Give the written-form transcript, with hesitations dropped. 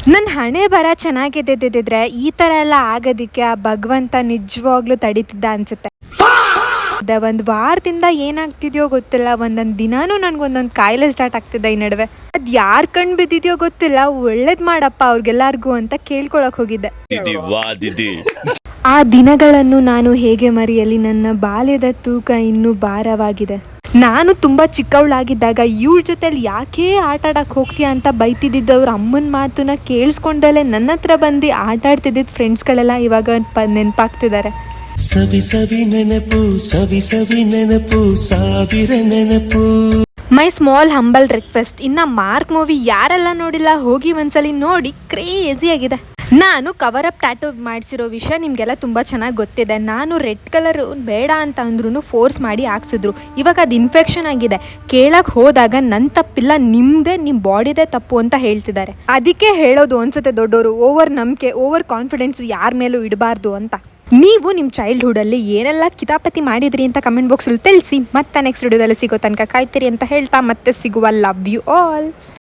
ನನ್ನ ಹಣೆ ಬರ ಚೆನ್ನಾಗಿದ್ದಿದ್ರೆ ಈ ಥರ ಎಲ್ಲ ಆಗೋದಕ್ಕೆ ಆ ಭಗವಂತ ನಿಜವಾಗ್ಲೂ ತಡೀತಿದ್ದ ಅನ್ಸುತ್ತೆ. ಒಂದು ವಾರದಿಂದ ಏನಾಗ್ತಿದ್ಯೋ ಗೊತ್ತಿಲ್ಲ, ಒಂದೊಂದು ದಿನಾನೂ ನನಗೊಂದೊಂದು ಕಾಯಿಲೆ ಸ್ಟಾರ್ಟ್ ಆಗ್ತಿದ್ದ ಈ ನಡುವೆ. ಅದು ಯಾರು ಕಣ್ಣು ಬಿದ್ದಿದ್ಯೋ ಗೊತ್ತಿಲ್ಲ, ಒಳ್ಳೇದು ಮಾಡಪ್ಪ ಅವ್ರಿಗೆಲ್ಲರಿಗೂ ಅಂತ ಕೇಳ್ಕೊಳಕ್ ಹೋಗಿದ್ದೆ. ಆ ದಿನಗಳನ್ನು ನಾನು ಹೇಗೆ ಮರೆಯಲಿ? ನನ್ನ ಬಾಲ್ಯದ ತೂಕ ಇನ್ನೂ ಭಾರವಾಗಿದೆ. ನಾನು ತುಂಬ ಚಿಕ್ಕವಳಾಗಿದ್ದಾಗ ಇವ್ರ ಜೊತೆಲಿ ಯಾಕೆ ಆಟ ಆಡಕ್ಕೆ ಹೋಗ್ತೀಯ ಅಂತ ಬೈತಿದ್ದಿದ್ದವ್ರು ಅಮ್ಮನ ಮಾತನ್ನ ಕೇಳಿಸ್ಕೊಂಡಲ್ಲೇ ನನ್ನ ಹತ್ರ ಬಂದು ಆಟ ಆಡ್ತಿದ್ದಿದ್ದು ಫ್ರೆಂಡ್ಸ್ಗಳೆಲ್ಲ ಇವಾಗ ನೆನಪಾಗ್ತಿದ್ದಾರೆ. ಸವಿ ಸವಿ ನೆನಪು, ಸವಿ ಸವಿ ನೆನಪು, ಸಾವಿರ ನೆನಪು. ಮೈ ಸ್ಮಾಲ್ ಹಂಬಲ್ ರಿಕ್ವೆಸ್ಟ್, ಇನ್ನು ಮಾರ್ಕ್ ಮೂವಿ ಯಾರೆಲ್ಲ ನೋಡಿಲ್ಲ ಹೋಗಿ ಒಂದ್ಸಲಿ ನೋಡಿ, ಕ್ರೇಜಿ ಆಗಿದೆ. ನಾನು ಕವರ್ ಅಪ್ ಟ್ಯಾಟೂ ಮಾಡಿಸಿರೋ ವಿಷಯ ನಿಮಗೆಲ್ಲ ತುಂಬ ಚೆನ್ನಾಗಿ ಗೊತ್ತಿದೆ. ನಾನು ರೆಡ್ ಕಲರ್ ಬೇಡ ಅಂತ ಅಂದ್ರೂ ಫೋರ್ಸ್ ಮಾಡಿ ಹಾಕ್ಸಿದ್ರು. ಇವಾಗ ಅದು ಇನ್ಫೆಕ್ಷನ್ ಆಗಿದೆ. ಕೇಳಕ್ಕೆ ಹೋದಾಗ ನನ್ನ ತಪ್ಪಿಲ್ಲ, ನಿಮ್ಮ ಬಾಡಿದೇ ತಪ್ಪು ಅಂತ ಹೇಳ್ತಿದ್ದಾರೆ. ಅದಕ್ಕೆ ಹೇಳೋದು ಅನ್ಸುತ್ತೆ ದೊಡ್ಡವರು, ಓವರ್ ನಂಬಿಕೆ, ಓವರ್ ಕಾನ್ಫಿಡೆನ್ಸ್ ಯಾರ ಮೇಲೂ ಇಡಬಾರ್ದು ಅಂತ. ನೀವು ನಿಮ್ಮ ಚೈಲ್ಡ್ಹುಡಲ್ಲಿ ಏನೆಲ್ಲ ಕಿತಾಪತಿ ಮಾಡಿದ್ರಿ ಅಂತ ಕಮೆಂಟ್ ಬಾಕ್ಸಲ್ಲಿ ತಿಳಿಸಿ. ಮತ್ತೆ ನೆಕ್ಸ್ಟ್ ವಿಡಿಯೋದಲ್ಲಿ ಸಿಗೋ ತನಕ ಕಾಯ್ತೀರಿ ಅಂತ ಹೇಳ್ತಾ ಮತ್ತೆ ಸಿಗುವ. Love you all.